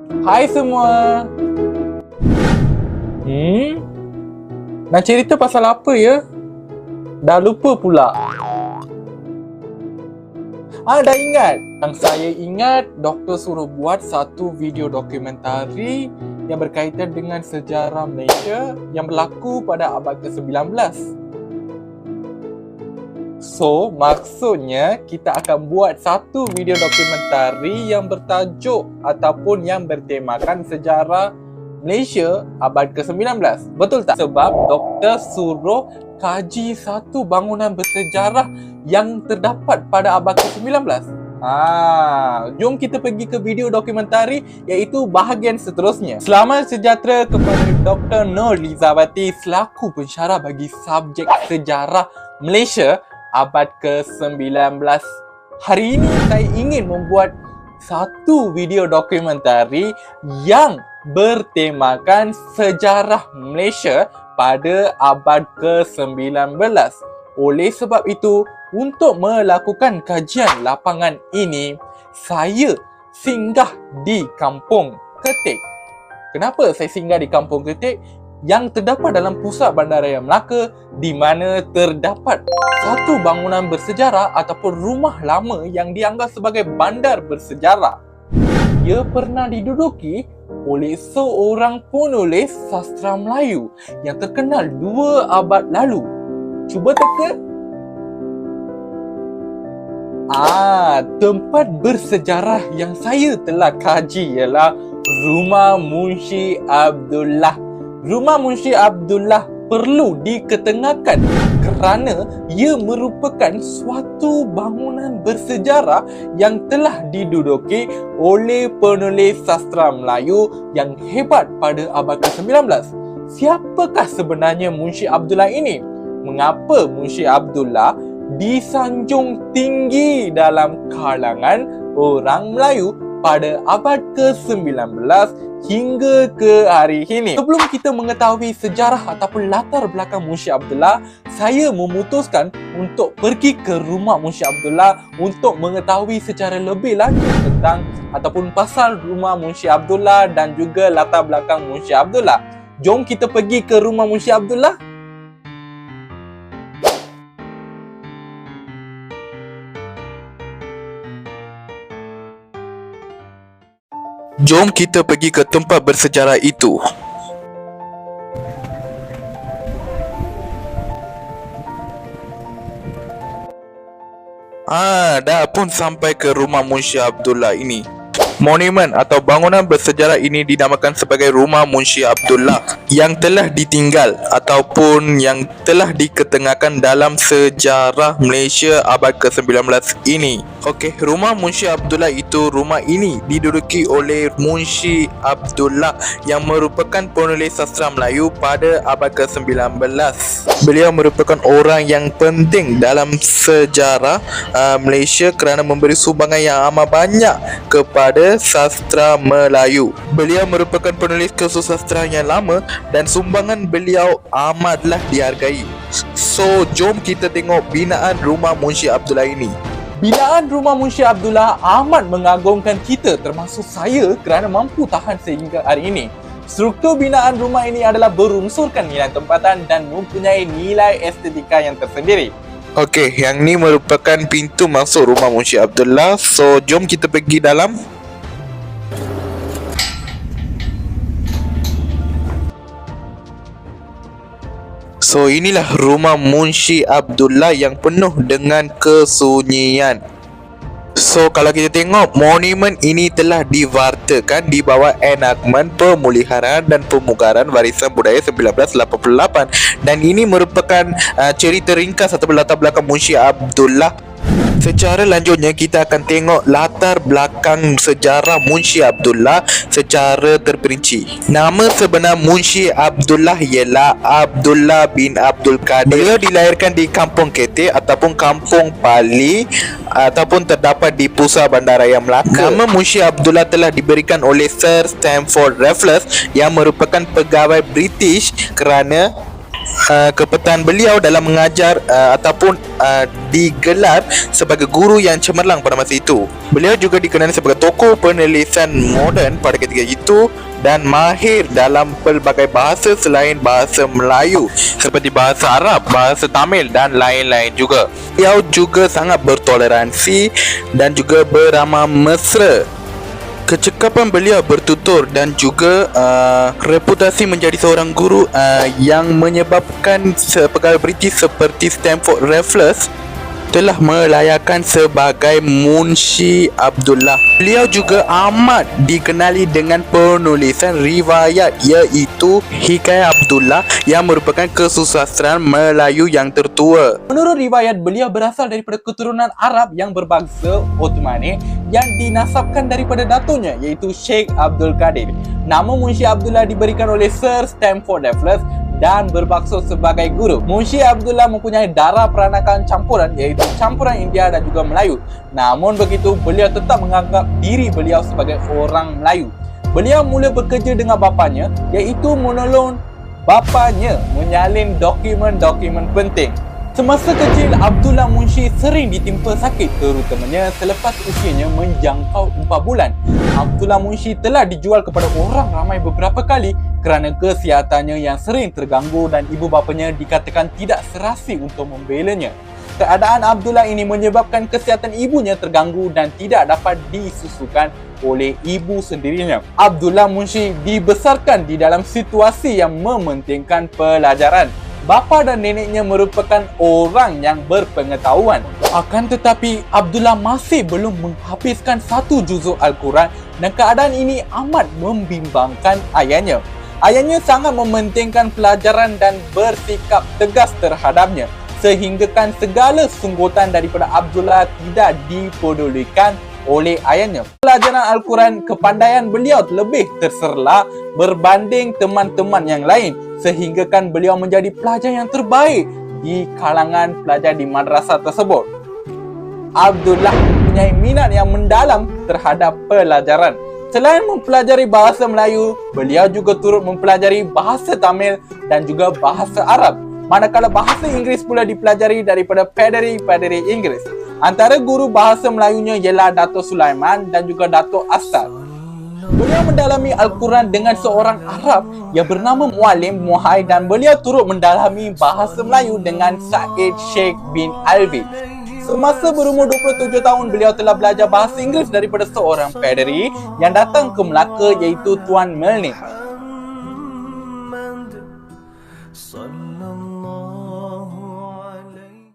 Hai semua. Nak cerita pasal apa ya? Dah lupa pula. Dah ingat. Yang saya ingat, doktor suruh buat satu video dokumentari yang berkaitan dengan sejarah Malaysia yang berlaku pada abad ke-19. So, maksudnya kita akan buat satu video dokumentari yang bertajuk ataupun yang bertemakan sejarah Malaysia abad ke-19. Betul tak? Sebab doktor suruh kaji satu bangunan bersejarah yang terdapat pada abad ke-19. Jom kita pergi ke video dokumentari iaitu bahagian seterusnya. Selamat sejahtera kepada Dr. Nurlizawati selaku pensyarah bagi subjek sejarah Malaysia abad ke-19. Hari ini saya ingin membuat satu video dokumentari yang bertemakan sejarah Malaysia pada abad ke-19. Oleh sebab itu, untuk melakukan kajian lapangan ini, saya singgah di Kampung Ketik. Kenapa saya singgah di Kampung Ketik? Yang terdapat dalam pusat Bandaraya Melaka, di mana terdapat satu bangunan bersejarah ataupun rumah lama yang dianggap sebagai bandar bersejarah. Ia pernah diduduki oleh seorang penulis sastra Melayu yang terkenal 2 abad lalu. Cuba teka. Tempat bersejarah yang saya telah kaji ialah Rumah Munshi Abdullah. Rumah Munshi Abdullah perlu diketengahkan kerana ia merupakan suatu bangunan bersejarah yang telah diduduki oleh penulis sastra Melayu yang hebat pada abad ke-19. Siapakah sebenarnya Munshi Abdullah ini? Mengapa Munshi Abdullah disanjung tinggi dalam kalangan orang Melayu pada abad ke-19 hingga ke hari ini? Sebelum kita mengetahui sejarah ataupun latar belakang Munshi Abdullah, saya memutuskan untuk pergi ke rumah Munshi Abdullah untuk mengetahui secara lebih lanjut tentang ataupun pasal rumah Munshi Abdullah dan juga latar belakang Munshi Abdullah. Jom kita pergi ke rumah Munshi Abdullah. Jom kita pergi ke tempat bersejarah itu. Dah pun sampai ke rumah Munshi Abdullah ini. Monumen atau bangunan bersejarah ini dinamakan sebagai Rumah Munshi Abdullah yang telah ditinggal ataupun yang telah diketengahkan dalam sejarah Malaysia abad ke-19 ini. Okey, Rumah Munshi Abdullah itu, rumah ini diduduki oleh Munshi Abdullah yang merupakan penulis sastra Melayu pada abad ke-19. Beliau merupakan orang yang penting dalam sejarah Malaysia kerana memberi sumbangan yang amat banyak kepada sastra Melayu. Beliau merupakan penulis kesusastra yang lama dan sumbangan beliau amatlah dihargai. So, jom kita tengok binaan Rumah Munshi Abdullah ini. Binaan Rumah Munshi Abdullah amat mengagumkan kita, termasuk saya, kerana mampu tahan sehingga hari ini. Struktur binaan rumah ini adalah berunsurkan nilai tempatan dan mempunyai nilai estetika yang tersendiri. Okey, yang ni merupakan pintu masuk Rumah Munshi Abdullah. So, jom kita pergi dalam. So, inilah Rumah Munshi Abdullah yang penuh dengan kesunyian. So, kalau kita tengok, monumen ini telah diwartakan di bawah enakmen Pemuliharaan dan Pemugaran Warisan Budaya 1988. Dan ini merupakan cerita ringkas atau latar belakang Munshi Abdullah. Secara lanjutnya kita akan tengok latar belakang sejarah Munshi Abdullah secara terperinci. Nama sebenar Munshi Abdullah ialah Abdullah bin Abdul Kadir. Beliau dilahirkan di Kampung Ketik ataupun Kampung Pali ataupun terdapat di pusat Bandaraya Melaka. Nama Munshi Abdullah telah diberikan oleh Sir Stamford Raffles yang merupakan pegawai British kerana kepetan beliau dalam mengajar ataupun digelar sebagai guru yang cemerlang pada masa itu. Beliau juga dikenali sebagai tokoh penulisan moden pada ketika itu dan mahir dalam pelbagai bahasa selain bahasa Melayu seperti bahasa Arab, bahasa Tamil dan lain-lain juga. Beliau juga sangat bertoleransi dan juga beramah mesra. Kecekapan beliau bertutur dan juga reputasi menjadi seorang guru yang menyebabkan pegawai British seperti Stamford Raffles telah melayakkan sebagai Munshi Abdullah. Beliau juga amat dikenali dengan penulisan riwayat iaitu Hikayat Abdullah yang merupakan kesusastraan Melayu yang tertua. Menurut riwayat, beliau berasal daripada keturunan Arab yang berbangsa Ottomani yang dinasabkan daripada datuknya iaitu Sheikh Abdul Qadir. Nama Munshi Abdullah diberikan oleh Sir Stamford Raffles dan bermaksud sebagai guru. Munshi Abdullah mempunyai darah peranakan campuran iaitu campuran India dan juga Melayu. Namun begitu, beliau tetap menganggap diri beliau sebagai orang Melayu. Beliau mula bekerja dengan bapanya iaitu menolong bapanya menyalin dokumen-dokumen penting. Semasa kecil, Abdullah Munshi sering ditimpa sakit, terutamanya selepas usianya menjangkau 4 bulan. Abdullah Munshi telah dijual kepada orang ramai beberapa kali kerana kesihatannya yang sering terganggu dan ibu bapanya dikatakan tidak serasi untuk membelanya. Keadaan Abdullah ini menyebabkan kesihatan ibunya terganggu dan tidak dapat disusukan oleh ibu sendirinya. Abdullah Munshi dibesarkan di dalam situasi yang mementingkan pelajaran. Bapa dan neneknya merupakan orang yang berpengetahuan. Akan tetapi, Abdullah masih belum menghabiskan satu juzuk Al-Quran dan keadaan ini amat membimbangkan ayahnya. Ayahnya sangat mementingkan pelajaran dan bersikap tegas terhadapnya, sehinggakan segala sunggutan daripada Abdullah tidak dipedulikan oleh ayahnya. Pelajaran Al-Quran, kepandaian beliau lebih terserlah berbanding teman-teman yang lain, sehinggakan beliau menjadi pelajar yang terbaik di kalangan pelajar di madrasah tersebut. Abdullah mempunyai minat yang mendalam terhadap pelajaran. Selain mempelajari bahasa Melayu, beliau juga turut mempelajari bahasa Tamil dan juga bahasa Arab. Manakala bahasa Inggeris pula dipelajari daripada paderi-paderi Inggeris. Antara guru bahasa Melayunya ialah Datuk Sulaiman dan juga Datuk Asad. Beliau mendalami Al-Quran dengan seorang Arab yang bernama Mualim Muhai dan beliau turut mendalami bahasa Melayu dengan Said Sheikh bin Alwi. Semasa berumur 27 tahun, beliau telah belajar bahasa Inggeris daripada seorang paderi yang datang ke Melaka iaitu Tuan Milne.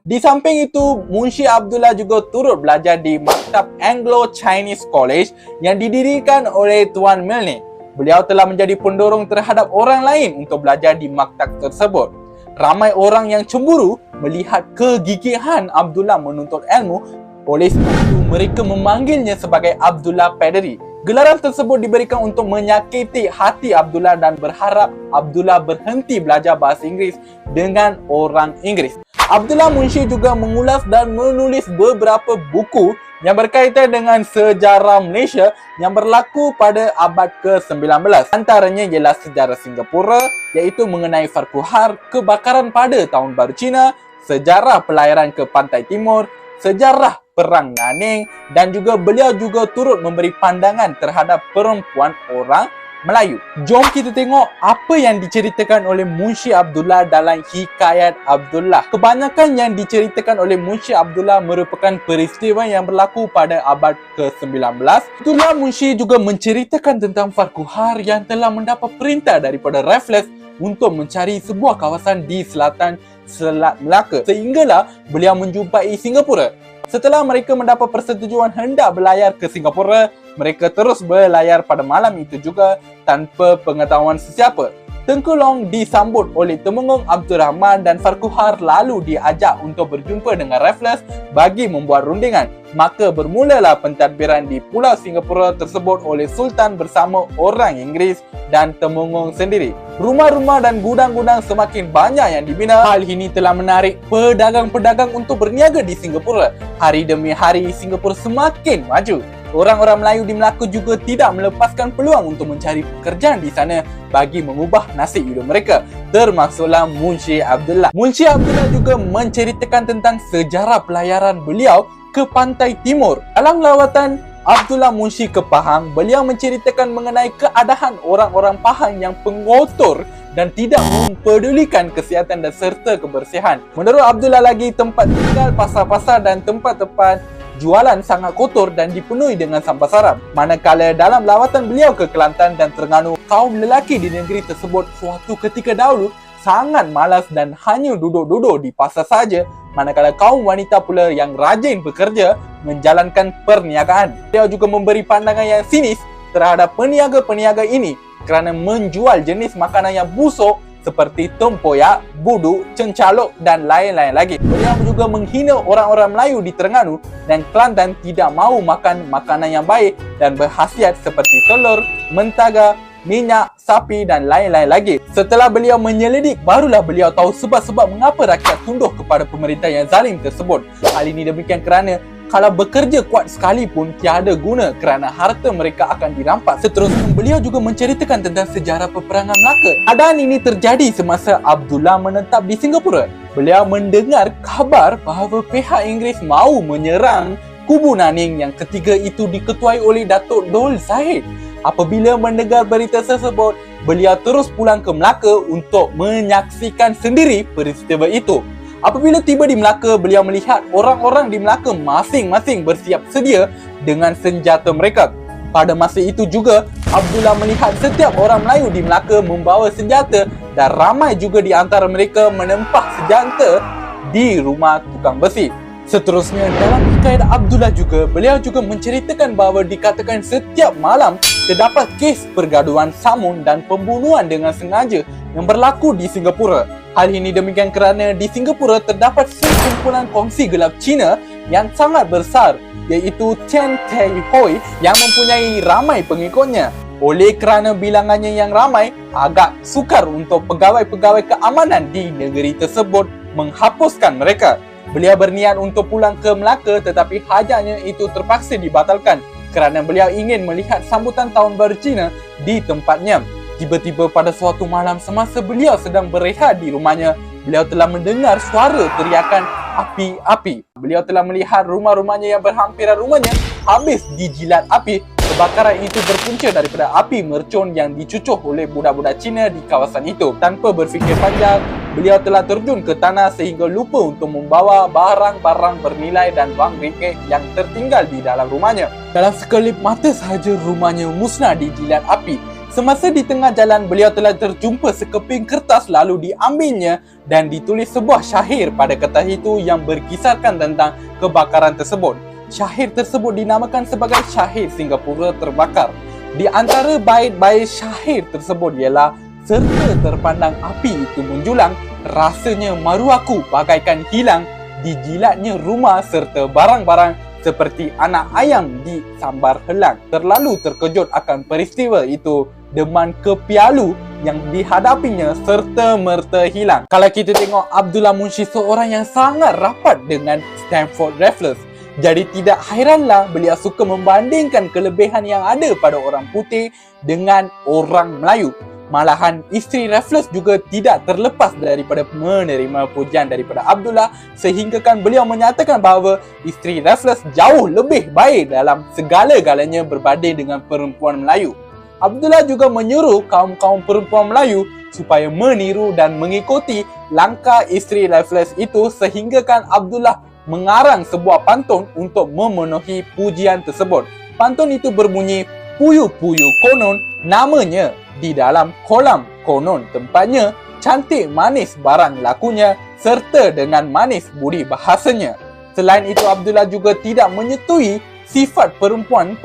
Di samping itu, Munshi Abdullah juga turut belajar di Maktab Anglo-Chinese College yang didirikan oleh Tuan Milne. Beliau telah menjadi pendorong terhadap orang lain untuk belajar di maktab tersebut. Ramai orang yang cemburu melihat kegigihan Abdullah menuntut ilmu, oleh sebab itu mereka memanggilnya sebagai Abdullah Paderi. Gelaran tersebut diberikan untuk menyakiti hati Abdullah dan berharap Abdullah berhenti belajar bahasa Inggeris dengan orang Inggeris. Abdullah Munshi juga mengulas dan menulis beberapa buku yang berkaitan dengan sejarah Malaysia yang berlaku pada abad ke-19. Antaranya ialah sejarah Singapura, iaitu mengenai Farquhar, kebakaran pada Tahun Baru Cina, sejarah pelayaran ke Pantai Timur, sejarah Perang Nanning dan juga beliau juga turut memberi pandangan terhadap perempuan orang Melayu. Jom kita tengok apa yang diceritakan oleh Munshi Abdullah dalam Hikayat Abdullah. Kebanyakan yang diceritakan oleh Munshi Abdullah merupakan peristiwa yang berlaku pada abad ke-19. Abdullah Munshi juga menceritakan tentang Farquhar yang telah mendapat perintah daripada Raffles untuk mencari sebuah kawasan di selatan Selat Melaka, sehinggalah beliau menjumpai Singapura. Setelah mereka mendapat persetujuan hendak berlayar ke Singapura, mereka terus berlayar pada malam itu juga tanpa pengetahuan sesiapa. Tengku Long disambut oleh Temenggung Abdul Rahman dan Farquhar lalu diajak untuk berjumpa dengan Raffles bagi membuat rundingan. Maka bermulalah pentadbiran di Pulau Singapura tersebut oleh Sultan bersama orang Inggeris dan Temenggung sendiri. Rumah-rumah dan gudang-gudang semakin banyak yang dibina. Hal ini telah menarik pedagang-pedagang untuk berniaga di Singapura. Hari demi hari Singapura semakin maju. Orang-orang Melayu di Melaka juga tidak melepaskan peluang untuk mencari pekerjaan di sana bagi mengubah nasib hidup mereka, termasuklah Munshi Abdullah. Munshi Abdullah juga menceritakan tentang sejarah pelayaran beliau ke pantai timur. Dalam lawatan Abdullah Munshi ke Pahang, beliau menceritakan mengenai keadaan orang-orang Pahang yang pengotor dan tidak mempedulikan kesihatan dan serta kebersihan. Menurut Abdullah lagi, tempat tinggal, pasar-pasar dan tempat-tempat jualan sangat kotor dan dipenuhi dengan sampah sarap. Manakala dalam lawatan beliau ke Kelantan dan Terengganu, kaum lelaki di negeri tersebut suatu ketika dahulu sangat malas dan hanya duduk-duduk di pasar saja, manakala kaum wanita pula yang rajin bekerja menjalankan perniagaan. Beliau juga memberi pandangan yang sinis terhadap peniaga-peniaga ini kerana menjual jenis makanan yang busuk seperti tempoyak, buduk, cencaluk dan lain-lain lagi. Beliau juga menghina orang-orang Melayu di Terengganu dan Kelantan tidak mahu makan makanan yang baik dan berkhasiat seperti telur, mentega, minyak, sapi dan lain-lain lagi. Setelah beliau menyelidik, barulah beliau tahu sebab-sebab mengapa rakyat tunduk kepada pemerintah yang zalim tersebut. Hal ini demikian kerana kalau bekerja kuat sekalipun tiada guna kerana harta mereka akan dirampas. Seterusnya, beliau juga menceritakan tentang sejarah peperangan Melaka. Keadaan ini terjadi semasa Abdullah menetap di Singapura. Beliau mendengar kabar bahawa pihak Inggeris mahu menyerang kubu Naning yang ketika itu diketuai oleh Datuk Dol Zahid. Apabila mendengar berita tersebut, beliau terus pulang ke Melaka untuk menyaksikan sendiri peristiwa itu. Apabila tiba di Melaka, beliau melihat orang-orang di Melaka masing-masing bersiap sedia dengan senjata mereka. Pada masa itu juga, Abdullah melihat setiap orang Melayu di Melaka membawa senjata dan ramai juga di antara mereka menempah senjata di rumah tukang besi. Seterusnya, dalam hikayat Abdullah juga, beliau juga menceritakan bahawa dikatakan setiap malam terdapat kes pergaduhan samun dan pembunuhan dengan sengaja yang berlaku di Singapura. Hal ini demikian kerana di Singapura terdapat sekumpulan kongsi gelap Cina yang sangat besar, iaitu Tian Tai Hoi yang mempunyai ramai pengikutnya. Oleh kerana bilangannya yang ramai, agak sukar untuk pegawai-pegawai keamanan di negeri tersebut menghapuskan mereka. Beliau berniat untuk pulang ke Melaka tetapi hajatnya itu terpaksa dibatalkan kerana beliau ingin melihat sambutan Tahun Baru Cina di tempatnya. Tiba-tiba pada suatu malam semasa beliau sedang berehat di rumahnya, beliau telah mendengar suara teriakan api-api. Beliau telah melihat rumah-rumahnya yang berhampiran rumahnya habis dijilat api. Kebakaran itu berpunca daripada api mercon yang dicucuh oleh budak-budak Cina di kawasan itu. Tanpa berfikir panjang, beliau telah terjun ke tanah sehingga lupa untuk membawa barang-barang bernilai dan wang ringgit yang tertinggal di dalam rumahnya. Dalam sekelip mata sahaja rumahnya musnah dijilat api. Semasa di tengah jalan, beliau telah terjumpa sekeping kertas lalu diambilnya dan ditulis sebuah syair pada kertas itu yang berkisarkan tentang kebakaran tersebut. Syair tersebut dinamakan sebagai Syair Singapura Terbakar. Di antara bait-bait syair tersebut ialah, serta terpandang api itu menjulang, rasanya maru aku bagaikan hilang, dijilatnya rumah serta barang-barang seperti anak ayam disambar helang. Terlalu terkejut akan peristiwa itu, deman kepialu yang dihadapinya serta-merta hilang. Kalau kita tengok, Abdullah Munshi seorang yang sangat rapat dengan Stamford Raffles. Jadi tidak hairanlah beliau suka membandingkan kelebihan yang ada pada orang putih dengan orang Melayu. Malahan isteri Raffles juga tidak terlepas daripada menerima pujian daripada Abdullah sehinggakan beliau menyatakan bahawa isteri Raffles jauh lebih baik dalam segala-galanya berbanding dengan perempuan Melayu. Abdullah juga menyuruh kaum-kaum perempuan Melayu supaya meniru dan mengikuti langkah isteri Raffles itu sehinggakan Abdullah mengarang sebuah pantun untuk memenuhi pujian tersebut. Pantun itu berbunyi, puyu-puyu konon namanya, di dalam kolam konon tempatnya, cantik manis barang lakunya, serta dengan manis budi bahasanya. Selain itu, Abdullah juga tidak menyetujui sifat perempuan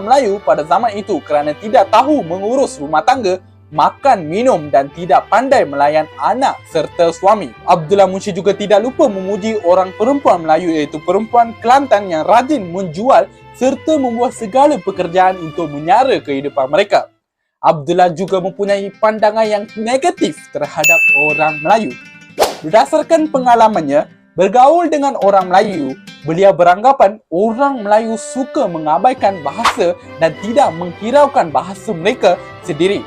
Melayu pada zaman itu kerana tidak tahu mengurus rumah tangga, makan, minum dan tidak pandai melayan anak serta suami. Abdullah Munshi juga tidak lupa memuji orang perempuan Melayu iaitu perempuan Kelantan yang rajin menjual serta membuat segala pekerjaan untuk menyara kehidupan mereka. Abdullah juga mempunyai pandangan yang negatif terhadap orang Melayu. Berdasarkan pengalamannya, bergaul dengan orang Melayu Beliau beranggapan orang Melayu suka mengabaikan bahasa dan tidak menghiraukan bahasa mereka sendiri.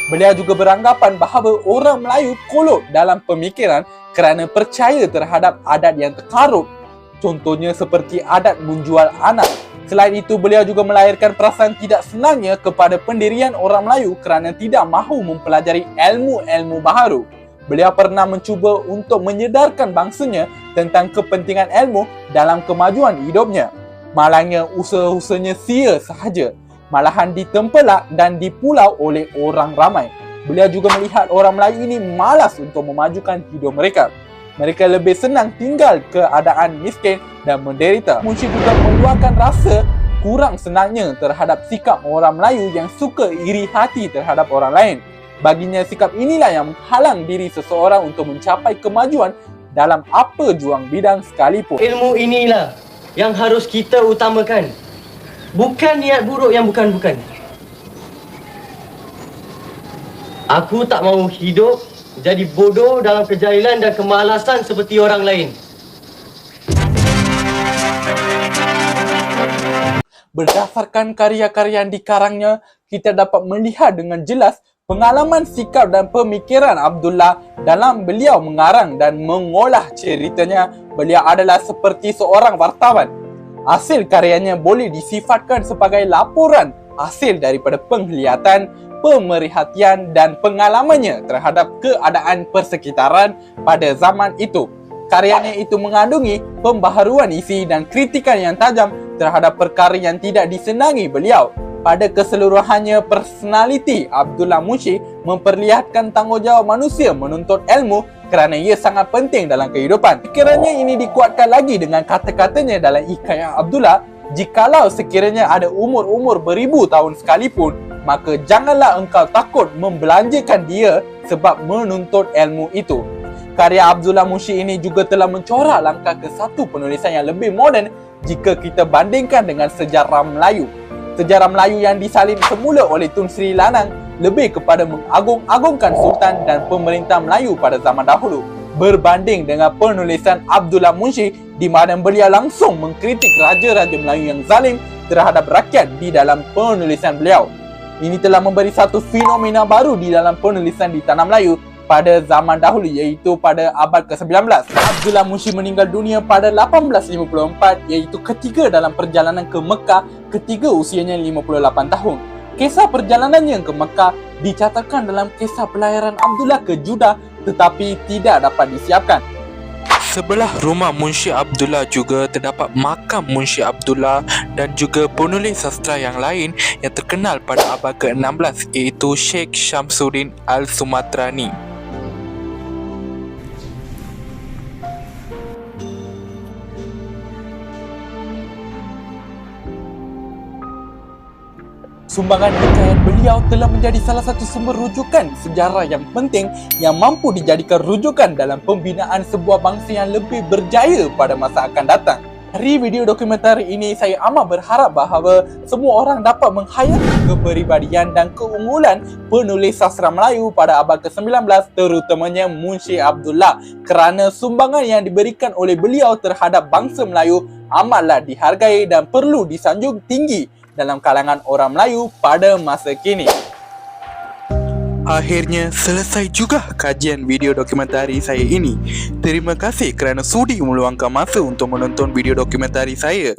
Beliau juga beranggapan bahawa orang Melayu kolot dalam pemikiran kerana percaya terhadap adat yang terkarut. Contohnya seperti adat menjual anak. Selain itu, beliau juga melahirkan perasaan tidak senangnya kepada pendirian orang Melayu kerana tidak mahu mempelajari ilmu-ilmu baharu. Beliau pernah mencuba untuk menyedarkan bangsanya tentang kepentingan ilmu dalam kemajuan hidupnya. Malangnya usaha-usahanya sia sahaja, malahan ditempelak dan dipulau oleh orang ramai. Beliau juga melihat orang Melayu ini malas untuk memajukan hidup mereka. Mereka lebih senang tinggal keadaan miskin dan menderita. Munshi juga meluahkan rasa kurang senangnya terhadap sikap orang Melayu yang suka iri hati terhadap orang lain. Baginya sikap inilah yang menghalang diri seseorang untuk mencapai kemajuan dalam apa juang bidang sekalipun. Ilmu inilah yang harus kita utamakan. Bukan niat buruk yang bukan-bukan. Aku tak mahu hidup jadi bodoh dalam kejahilan dan kemalasan seperti orang lain. Berdasarkan karya-karya yang dikarangnya, kita dapat melihat dengan jelas pengalaman sikap dan pemikiran Abdullah dalam beliau mengarang dan mengolah ceritanya. Beliau adalah seperti seorang wartawan. Hasil karyanya boleh disifatkan sebagai laporan hasil daripada penglihatan, pemerhatian dan pengalamannya terhadap keadaan persekitaran pada zaman itu. Karyanya itu mengandungi pembaharuan isi dan kritikan yang tajam terhadap perkara yang tidak disenangi beliau. Pada keseluruhannya, personaliti Abdullah Munshi memperlihatkan tanggungjawab manusia menuntut ilmu kerana ia sangat penting dalam kehidupan. Sekiranya ini dikuatkan lagi dengan kata-katanya dalam Hikayat Abdullah, jikalau sekiranya ada umur-umur beribu tahun sekalipun, maka janganlah engkau takut membelanjakan dia sebab menuntut ilmu itu. Karya Abdullah Munshi ini juga telah mencorak langkah ke satu penulisan yang lebih moden jika kita bandingkan dengan sejarah Melayu. Sejarah Melayu yang disalin semula oleh Tun Sri Lanang lebih kepada mengagung-agungkan Sultan dan pemerintah Melayu pada zaman dahulu, berbanding dengan penulisan Abdullah Munshi di mana beliau langsung mengkritik raja-raja Melayu yang zalim terhadap rakyat di dalam penulisan beliau. Ini telah memberi satu fenomena baru di dalam penulisan di tanah Melayu pada zaman dahulu, iaitu pada abad ke-19. Abdullah Munshi meninggal dunia pada 1854, iaitu ketiga dalam perjalanan ke Mekah ketika usianya 58 tahun. Kisah perjalanannya ke Mekah dicatatkan dalam kisah pelayaran Abdullah ke Jeddah tetapi tidak dapat disiapkan. Sebelah rumah Munshi Abdullah juga terdapat makam Munshi Abdullah dan juga penulis sastra yang lain yang terkenal pada abad ke-16, iaitu Sheikh Syamsuddin Al-Sumatrani. Sumbangan hikayat beliau telah menjadi salah satu sumber rujukan sejarah yang penting yang mampu dijadikan rujukan dalam pembinaan sebuah bangsa yang lebih berjaya pada masa akan datang. Dari video dokumentari ini, saya amat berharap bahawa semua orang dapat menghayati kepribadian dan keunggulan penulis sastra Melayu pada abad ke-19, terutamanya Munshi Abdullah, kerana sumbangan yang diberikan oleh beliau terhadap bangsa Melayu amatlah dihargai dan perlu disanjung tinggi dalam kalangan orang Melayu pada masa kini. Akhirnya selesai juga kajian video dokumentari saya ini. Terima kasih kerana sudi meluangkan masa untuk menonton video dokumentari saya.